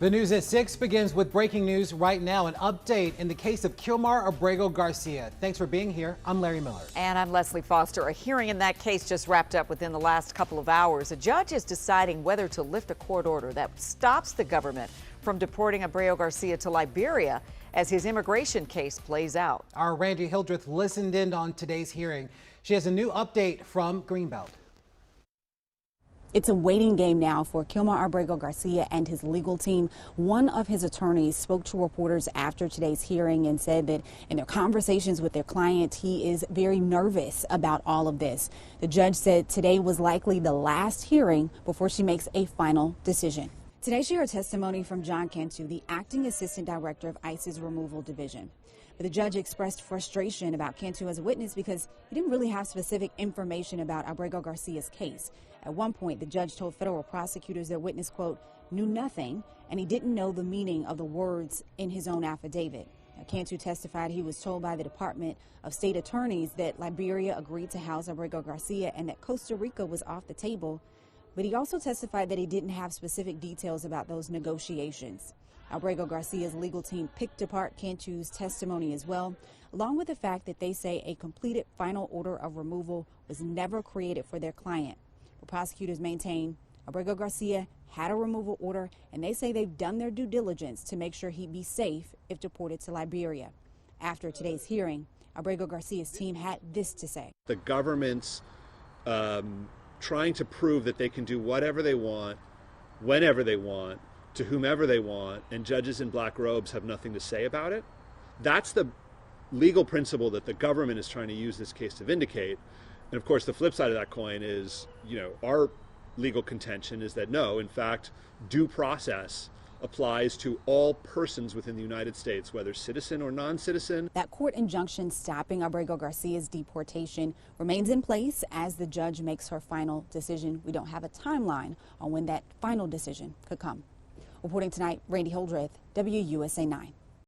The news at 6 begins with breaking news right now, an update in the case of Kilmar Abrego Garcia. Thanks for being here. I'm Larry Miller. And I'm Leslie Foster. A hearing in that case just wrapped up within the last couple of hours. A judge is deciding whether to lift a court order that stops the government from deporting Abrego Garcia to Liberia as his immigration case plays out. Our Randy Hildreth listened in on today's hearing. She has a new update from Greenbelt. It's a waiting game now for Kilmar Abrego Garcia and his legal team. One of his attorneys spoke to reporters after today's hearing and said that in their conversations with their client, he is very nervous about all of this. The judge said today was likely the last hearing before she makes a final decision. Today she heard testimony from John Cantu, the acting assistant director of ICE's removal division. But the judge expressed frustration about Cantu as a witness because he didn't really have specific information about Abrego Garcia's case. At one point, the judge told federal prosecutors their witness, quote, knew nothing, and he didn't know the meaning of the words in his own affidavit. Now, Cantu testified he was told by the Department of State attorneys that Liberia agreed to house Abrego Garcia and that Costa Rica was off the table. But he also testified that he didn't have specific details about those negotiations. Abrego Garcia's legal team picked apart Cantu's testimony as well, along with the fact that they say a completed final order of removal was never created for their client. But prosecutors maintain Abrego Garcia had a removal order, and they say they've done their due diligence to make sure he'd be safe if deported to Liberia. After today's hearing, Abrego Garcia's team had this to say. The government's trying to prove that they can do whatever they want, whenever they want, to whomever they want, and judges in black robes have nothing to say about it. That's the legal principle that the government is trying to use this case to vindicate. And of course, the flip side of that coin is, our legal contention is that no, in fact, due process applies to all persons within the United States, whether citizen or non-citizen. That court injunction stopping Abrego Garcia's deportation remains in place as the judge makes her final decision. We don't have a timeline on when that final decision could come. Reporting tonight, Randy Hildreth, WUSA 9.